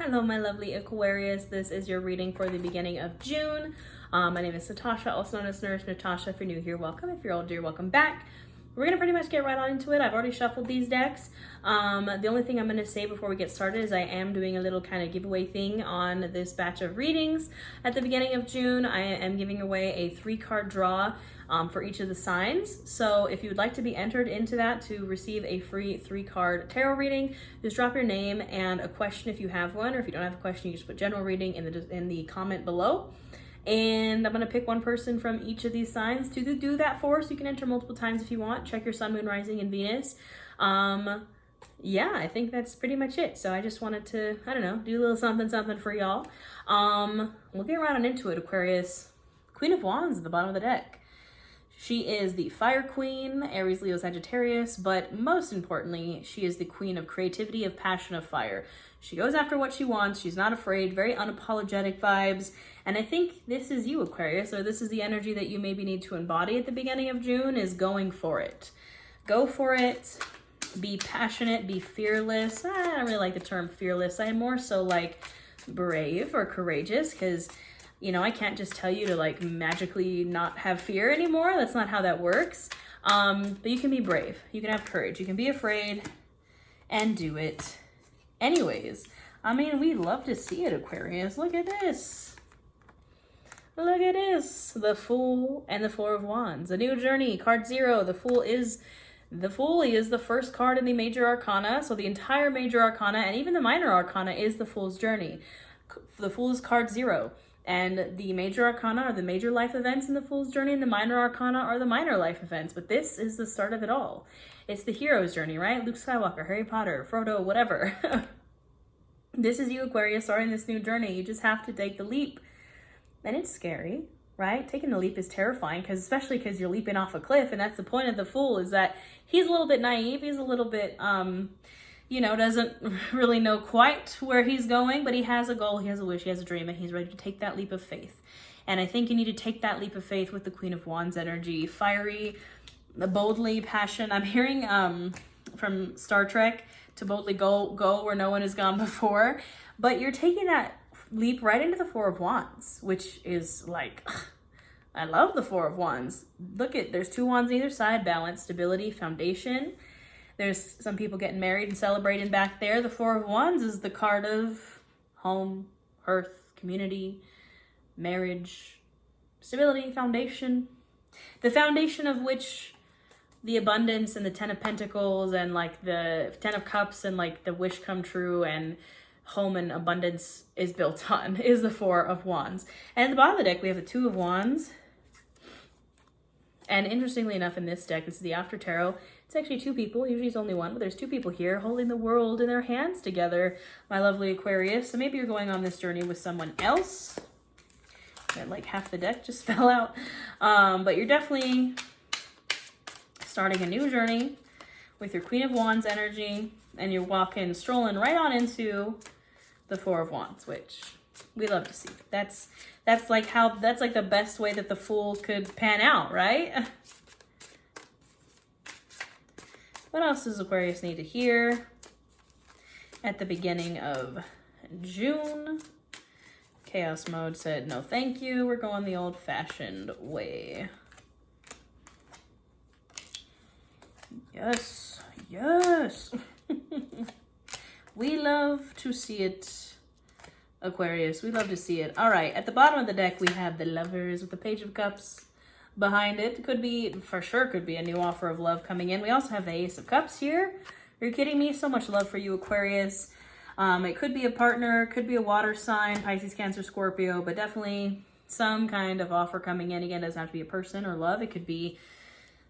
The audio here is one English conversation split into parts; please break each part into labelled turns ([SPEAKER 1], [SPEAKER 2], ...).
[SPEAKER 1] Hello, my lovely Aquarius. This is your reading for the beginning of June. My name is Natasha, also known as Nurse Natasha. If you're new here, welcome. If you're old, dear, welcome back. We're going to pretty much get right on into it. I've already shuffled these decks. The only thing I'm going to say before we get started is I am doing a little kind of giveaway thing on this batch of readings. At the beginning of June, I am giving away a 3-card draw for each of the signs. So if you would like to be entered into that to receive a free 3-card tarot reading, just drop your name and a question if you have one, or if you don't have a question, you just put general reading in the comment below. And I'm going to pick one person from each of these signs to do that for, so you can enter multiple times if you want. Check your sun, moon, rising, and Venus. Yeah, I think that's pretty much it. So I just wanted to, I don't know, do a little something for y'all. We'll get right on into it, Aquarius. Queen of Wands at the bottom of the deck. She is the Fire Queen, Aries, Leo, Sagittarius, but most importantly, she is the Queen of creativity, of passion, of fire. She goes after what she wants. She's not afraid, very unapologetic vibes. And I think this is you, Aquarius, or this is the energy that you maybe need to embody at the beginning of June, is going for it. Go for it. Be passionate, be fearless. I don't really like the term fearless. I more so like brave or courageous, because you know, I can't just tell you to like magically not have fear anymore. That's not how that works. But you can be brave. You can have courage. You can be afraid and do it anyways. I mean, we love to see it, Aquarius. Look at this. Look at this. The Fool and the Four of Wands. A new journey. Card 0. The Fool is the first card in the Major Arcana. So the entire Major Arcana and even the Minor Arcana is the Fool's journey. The Fool is card 0. And the Major Arcana are the major life events in the Fool's journey, and the Minor Arcana are the minor life events. But this is the start of it all. It's the hero's journey, right? Luke Skywalker, Harry Potter, Frodo, whatever. This is you, Aquarius, starting this new journey. You just have to take the leap. And it's scary, right? Taking the leap is terrifying, especially because you're leaping off a cliff. And that's the point of the Fool, is that he's a little bit naive. He's a little bit, you know, doesn't really know quite where he's going, but he has a goal, he has a wish, he has a dream, and he's ready to take that leap of faith. And I think you need to take that leap of faith with the Queen of Wands energy. Fiery, boldly, passion. I'm hearing from Star Trek to boldly go where no one has gone before. But you're taking that leap right into the Four of Wands, which is like, I love the Four of Wands. Look at, there's 2 wands on either side, balance, stability, foundation. There's some people getting married and celebrating back there. The Four of Wands is the card of home, hearth, community, marriage, stability, foundation. The foundation of which the abundance and the 10 of Pentacles and like the 10 of Cups and like the wish come true and home and abundance is built on, is the Four of Wands. And at the bottom of the deck, we have the 2 of Wands. And interestingly enough, in this deck, this is the After Tarot. It's actually 2 people. Usually it's only 1, but there's 2 people here holding the world in their hands together, my lovely Aquarius. So maybe you're going on this journey with someone else. And like half the deck just fell out. But you're definitely starting a new journey with your Queen of Wands energy. And you're strolling right on into the Four of Wands, which we love to see. That's like the best way that the Fool could pan out, right? What else does Aquarius need to hear at the beginning of June? Chaos Mode said, no thank you. We're going the old-fashioned way. Yes, yes. We love to see it, Aquarius. We love to see it. All right, at the bottom of the deck, we have the Lovers with the Page of Cups behind it. Could be, for sure, could be a new offer of love coming in. We also have the Ace of Cups here. Are you kidding me? So much love for you, Aquarius. It could be a partner, could be a water sign, Pisces, Cancer, Scorpio, but definitely some kind of offer coming in. Again, it doesn't have to be a person or love. It could be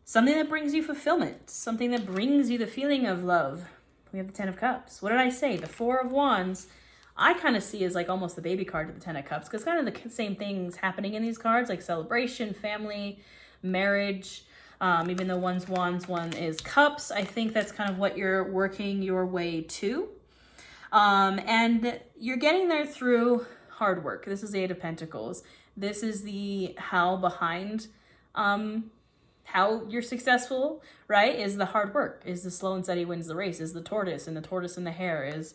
[SPEAKER 1] something that brings you fulfillment, something that brings you the feeling of love. We have the 10 of Cups. What did I say? The Four of Wands, I kind of see as like almost the baby card to the 10 of Cups, because kind of the same things happening in these cards, like celebration, family, marriage. Even though one's Wands, one is Cups, I think that's kind of what you're working your way to. And you're getting there through hard work. This is the 8 of Pentacles. This is the how behind how you're successful, right? Is the hard work, is the slow and steady wins the race, is the tortoise and the hare, is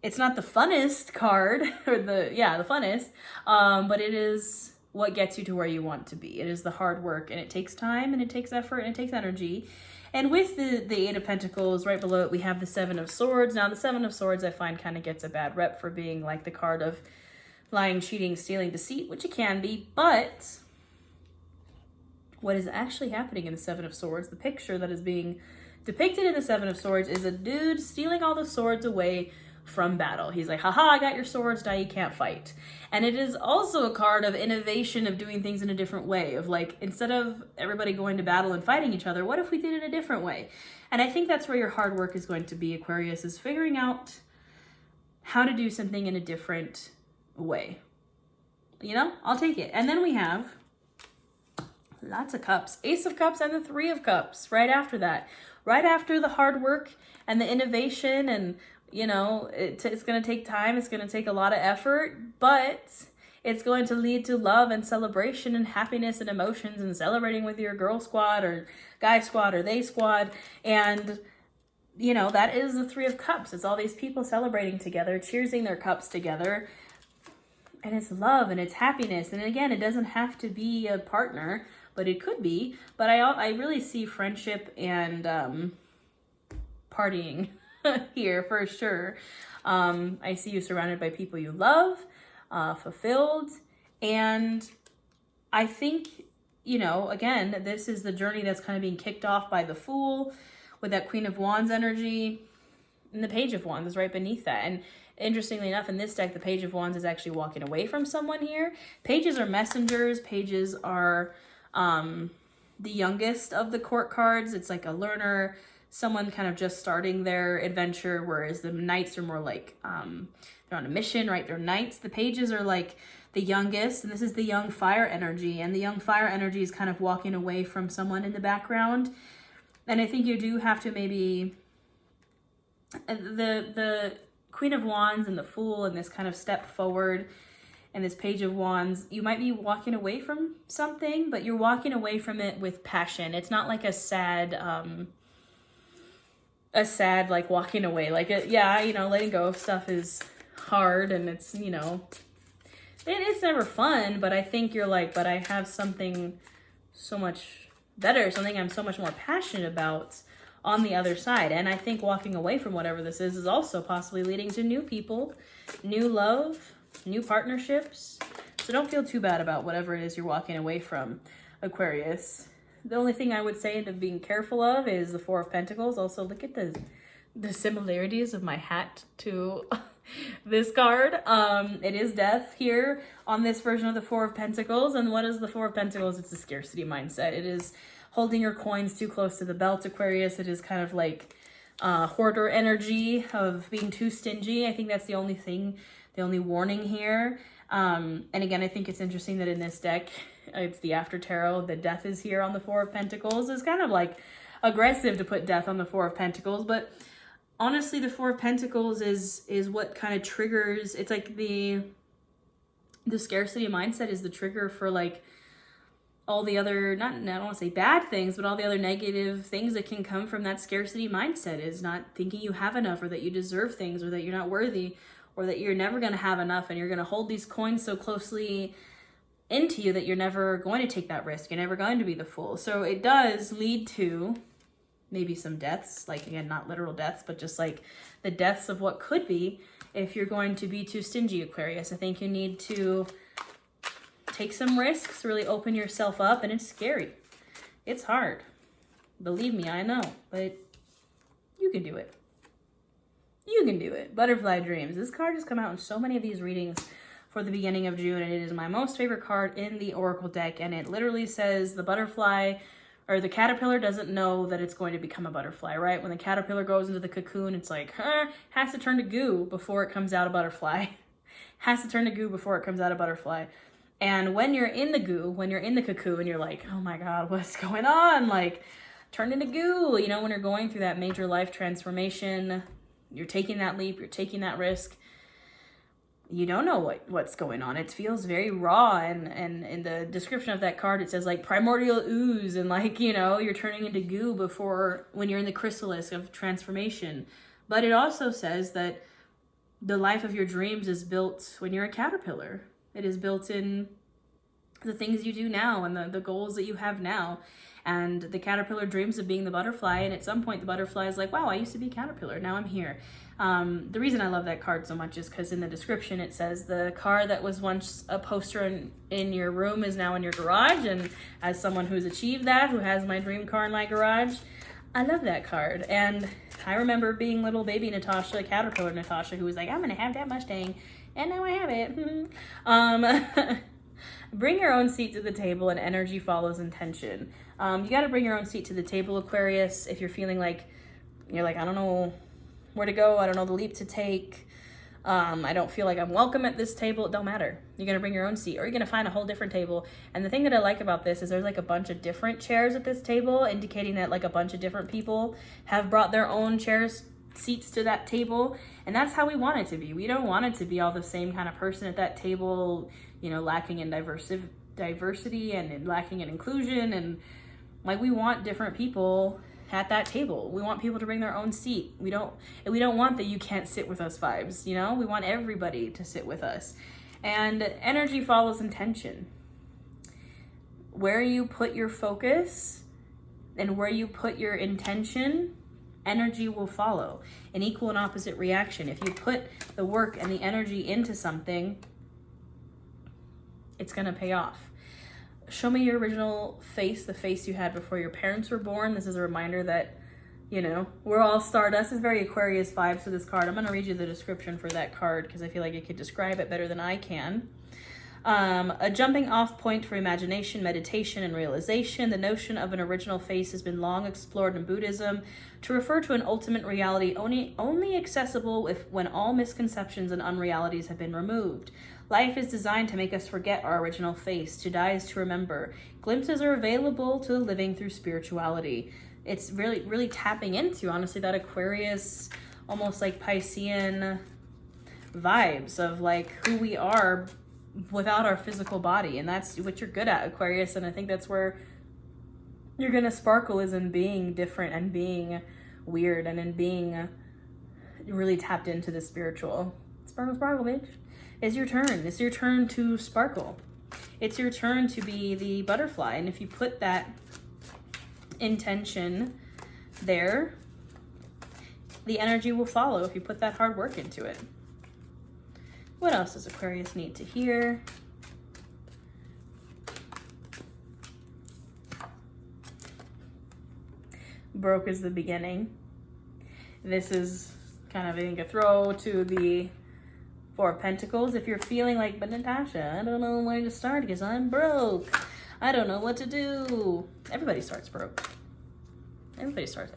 [SPEAKER 1] it's not the funnest card, or the funnest, but it is what gets you to where you want to be. It is the hard work, and it takes time, and it takes effort, and it takes energy. And with the Eight of Pentacles, right below it, we have the Seven of Swords. Now, the Seven of Swords, I find, kind of gets a bad rep for being like the card of lying, cheating, stealing, deceit, which it can be. But what is actually happening in the Seven of Swords, the picture that is being depicted in the Seven of Swords, is a dude stealing all the swords away from battle. He's like, haha, I got your swords, now you can't fight. And it is also a card of innovation, of doing things in a different way, of like, instead of everybody going to battle and fighting each other, what if we did it a different way? And I think that's where your hard work is going to be, Aquarius, is figuring out how to do something in a different way. You know, I'll take it. And then we have lots of cups, Ace of Cups and the Three of Cups right after that, right after the hard work and the innovation. And you know, it's going to take time. It's going to take a lot of effort, but it's going to lead to love and celebration and happiness and emotions and celebrating with your girl squad or guy squad or they squad. And, you know, that is the Three of Cups. It's all these people celebrating together, cheersing their cups together. And it's love and it's happiness. And again, it doesn't have to be a partner, but it could be. But I really see friendship and partying here for sure. I see you surrounded by people you love, fulfilled. And I think, you know, again, this is the journey that's kind of being kicked off by the Fool with that Queen of Wands energy. And the Page of Wands is right beneath that. And interestingly enough, in this deck, the Page of Wands is actually walking away from someone here. Pages are messengers. Pages are the youngest of the court cards. It's like a learner, someone kind of just starting their adventure, whereas the Knights are more like they're on a mission, right? They're knights. The Pages are like the youngest, and this is the young fire energy, and the young fire energy is kind of walking away from someone in the background. And I think you do have to maybe the Queen of Wands and the Fool and this kind of step forward and this Page of Wands, you might be walking away from something, but you're walking away from it with passion. It's not like a sad like walking away. Like, yeah, you know, letting go of stuff is hard, and it's, you know, it's never fun, but I think you're like, but I have something so much better, something I'm so much more passionate about on the other side. And I think walking away from whatever this is also possibly leading to new people, new love, new partnerships. So don't feel too bad about whatever it is you're walking away from, Aquarius. The only thing I would say to being careful of is the Four of Pentacles. Also, look at the similarities of my hat to this card. It is death here on this version of the Four of Pentacles. And what is the Four of Pentacles? It's a scarcity mindset. It is holding your coins too close to the belt, Aquarius. It is kind of like hoarder energy of being too stingy. I think that's the only thing, the only warning here. And again, I think it's interesting that in this deck, it's the After Tarot, the death is here on the Four of Pentacles. It's kind of like aggressive to put death on the Four of Pentacles, but honestly, the Four of Pentacles is what kind of triggers, it's like the scarcity mindset is the trigger for like all the other, I don't want to say bad things, but all the other negative things that can come from that scarcity mindset, is not thinking you have enough, or that you deserve things, or that you're not worthy, or that you're never going to have enough, and you're going to hold these coins so closely into you that you're never going to take that risk. You're never going to be the Fool. So it does lead to maybe some deaths, like, again, not literal deaths, but just like the deaths of what could be if you're going to be too stingy, Aquarius. I think you need to take some risks, really open yourself up, and it's scary. It's hard. Believe me, I know, but you can do it. You can do it. Butterfly Dreams. This card has come out in so many of these readings for the beginning of June, and it is my most favorite card in the Oracle deck, and it literally says the butterfly, or the caterpillar, doesn't know that it's going to become a butterfly, right? When the caterpillar goes into the cocoon, it's like, has to turn to goo before it comes out a butterfly. Has to turn to goo before it comes out a butterfly. And when you're in the goo, when you're in the cocoon, you're like, oh my God, what's going on? Like, turn into goo. You know, when you're going through that major life transformation, you're taking that leap, you're taking that risk, you don't know what's going on. It feels very raw, and in the description of that card, it says like primordial ooze, and like, you know, you're turning into goo before, when you're in the chrysalis of transformation. But it also says that the life of your dreams is built when you're a caterpillar. It is built in the things you do now and the goals that you have now. And the caterpillar dreams of being the butterfly, and at some point the butterfly is like, wow, I used to be a caterpillar, now I'm here. The reason I love that card so much is because in the description it says the car that was once a poster in your room is now in your garage. And as someone who's achieved that, who has my dream car in my garage, I love that card. And I remember being little baby Natasha, caterpillar Natasha, who was like, I'm gonna have that Mustang, and now I have it. Bring your own seat to the table, and energy follows intention. You got to bring your own seat to the table, Aquarius. If you're feeling like you're like, I don't know where to go, I don't know the leap to take, I don't feel like I'm welcome at this table, it don't matter. You're gonna bring your own seat, or you're gonna find a whole different table. And the thing that I like about this is there's like a bunch of different chairs at this table, indicating that like a bunch of different people have brought their own seats to that table. And that's how we want it to be. We don't want it to be all the same kind of person at that table, you know, lacking in diversity and lacking in inclusion. And like, we want different people at that table. We want people to bring their own seat. We don't want the you can't sit with us vibes, you know? We want everybody to sit with us. And energy follows intention. Where you put your focus and where you put your intention, energy will follow. An equal and opposite reaction. If you put the work and the energy into something, it's gonna pay off. Show me your original face, the face you had before your parents were born. This is a reminder that, you know, we're all stardust. It's very Aquarius vibes to this card. I'm going to read you the description for that card because I feel like it could describe it better than I can. A jumping off point for imagination, meditation, and realization. The notion of an original face has been long explored in Buddhism to refer to an ultimate reality only accessible when all misconceptions and unrealities have been removed. Life is designed to make us forget our original face. To die is to remember. Glimpses are available to the living through spirituality. It's really, really tapping into, honestly, that Aquarius, almost like Piscean vibes of like who we are without our physical body. And that's what you're good at, Aquarius. And I think that's where you're going to sparkle, is in being different and being weird and in being really tapped into the spiritual. Sparkle, sparkle, bitch. It's your turn. It's your turn to sparkle. It's your turn to be the butterfly. And if you put that intention there, the energy will follow if you put that hard work into it. What else does Aquarius need to hear? Broke is the beginning. This is kind of, I think, a throw to the Four of Pentacles. If you're feeling like, but Natasha, I don't know where to start because I'm broke. I don't know what to do. Everybody starts broke. Everybody starts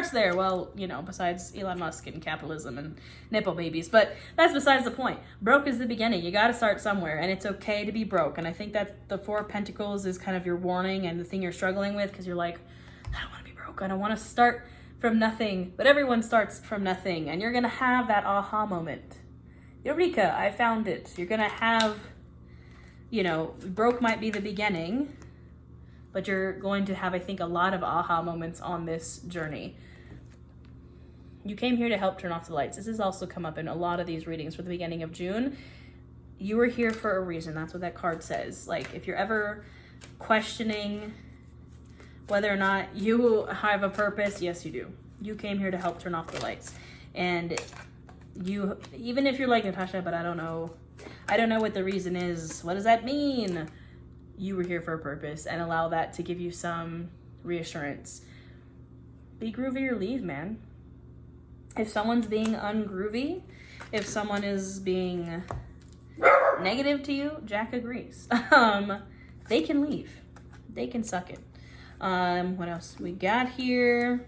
[SPEAKER 1] there. Well, you know, besides Elon Musk and capitalism and nipple babies, but that's besides the point. Broke is the beginning. You got to start somewhere, and it's okay to be broke. And I think that the Four of Pentacles is kind of your warning and the thing you're struggling with, because you're like, I don't want to be broke. I don't want to start from nothing. But everyone starts from nothing, and you're going to have that aha moment. Eureka, I found it. You're going to have, you know, broke might be the beginning, but you're going to have, I think, a lot of aha moments on this journey. You came here to help turn off the lights. This has also come up in a lot of these readings for the beginning of June. You were here for a reason. That's what that card says. Like, if you're ever questioning whether or not you have a purpose, yes, you do. You came here to help turn off the lights. And you, even if you're like, Natasha, but I don't know what the reason is. What does that mean? You were here for a purpose, and allow that to give you some reassurance. Be groovy or leave, man. If someone's being ungroovy, if someone is being negative to you, Jack agrees. They can leave. They can suck it. What else we got here?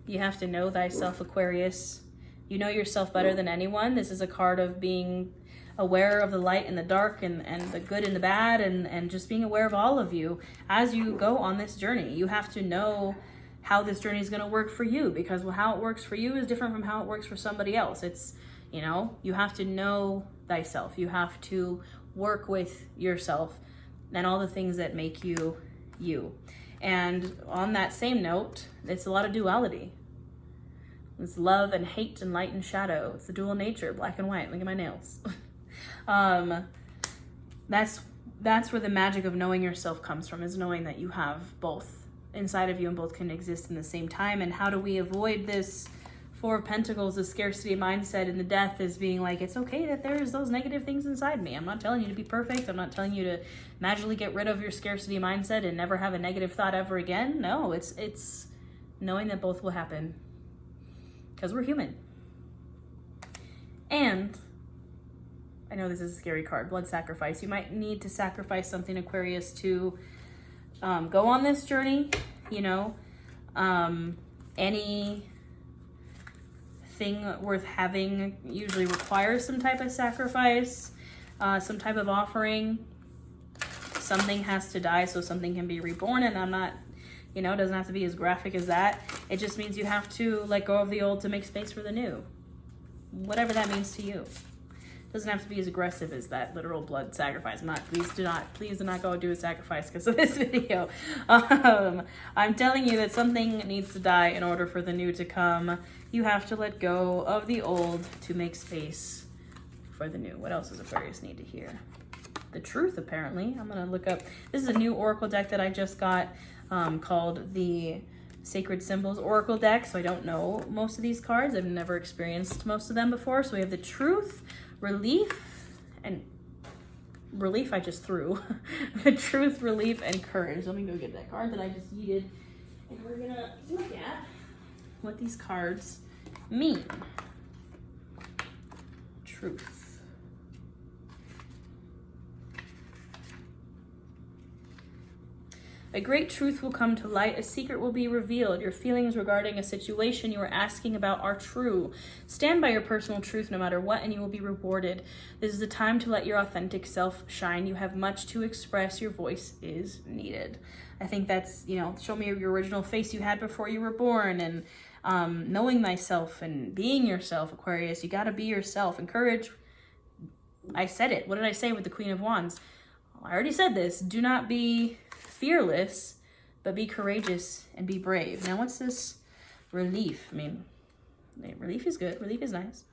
[SPEAKER 1] You have to know thyself, Aquarius. You know yourself better than anyone. This is a card of being aware of the light and the dark and the good and the bad, and just being aware of all of you as you go on this journey. You have to know how this journey is going to work for you, because how it works for you is different from how it works for somebody else. It's, you know, you have to know thyself. You have to work with yourself and all the things that make you you. And on that same note, it's a lot of duality. It's love and hate and light and shadow. It's the dual nature, black and white. Look at my nails. That's where the magic of knowing yourself comes from, is knowing that you have both inside of you and both can exist in the same time. And how do we avoid this Four of Pentacles, the scarcity mindset, and the death is being like, it's okay that there's those negative things inside me. I'm not telling you to be perfect. I'm not telling you to magically get rid of your scarcity mindset and never have a negative thought ever again. No, it's knowing that both will happen because we're human. And I know this is a scary card, blood sacrifice. You might need to sacrifice something, Aquarius, to go on this journey. You know, any thing worth having usually requires some type of sacrifice, some type of offering. Something has to die so something can be reborn. And I'm not, you know, it doesn't have to be as graphic as that. It just means you have to let go of the old to make space for the new. Whatever that means to you. Doesn't have to be as aggressive as that literal blood sacrifice. Please do not go do a sacrifice because of this video. I'm telling you that something needs to die in order for the new to come. You have to let go of the old to make space for the new. What else does Aquarius need to hear? The truth, apparently. I'm gonna look up. This is a new oracle deck that I just got called the Sacred Symbols Oracle deck. So I don't know most of these cards. I've never experienced most of them before. So we have the truth, relief, and relief I just threw. The truth, relief, and courage. Let me go get that card that I just yeeted. And we're gonna look at what these cards mean. Truth. A great truth will come to light. A secret will be revealed. Your feelings regarding a situation you are asking about are true. Stand by your personal truth no matter what, and you will be rewarded. This is the time to let your authentic self shine. You have much to express. Your voice is needed. I think that's, you know, show me your original face you had before you were born, and knowing thyself and being yourself, Aquarius. You got to be yourself. Encourage. I said it. What did I say with the Queen of Wands? I already said this. Do not be fearless, but be courageous and be brave. Now, what's this relief? I mean, relief is good. Relief is nice.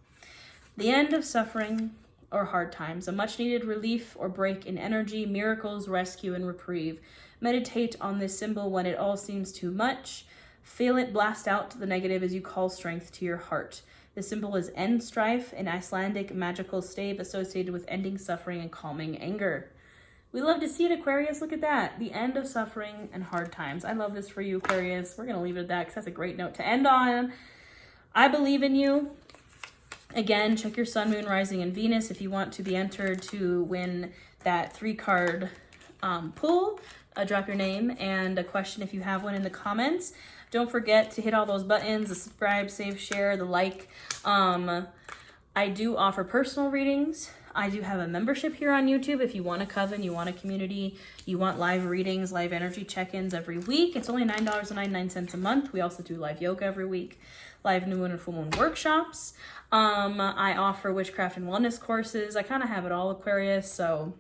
[SPEAKER 1] The end of suffering or hard times, a much needed relief or break in energy, miracles, rescue, and reprieve. Meditate on this symbol when it all seems too much. Feel it blast out to the negative as you call strength to your heart. The symbol is end strife, an Icelandic magical stave associated with ending suffering and calming anger. We love to see it, Aquarius. Look at that. The end of suffering and hard times. I love this for you, Aquarius. We're going to leave it at that because that's a great note to end on. I believe in you. Again, check your sun, moon, rising, and Venus if you want to be entered to win that 3-card pull. Drop your name and a question if you have one in the comments. Don't forget to hit all those buttons, the subscribe, save, share, the like. I do offer personal readings. I do have a membership here on YouTube. If you want a coven, you want a community, you want live readings, live energy check-ins every week. It's only $9.99 a month. We also do live yoga every week, live new moon and full moon workshops. I offer witchcraft and wellness courses. I kind of have it all, Aquarius, so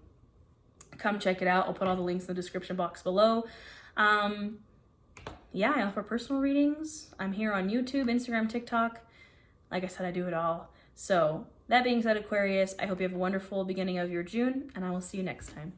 [SPEAKER 1] come check it out. I'll put all the links in the description box below. Yeah, I offer personal readings. I'm here on YouTube, Instagram, TikTok. Like I said, I do it all. So that being said, Aquarius, I hope you have a wonderful beginning of your June, and I will see you next time.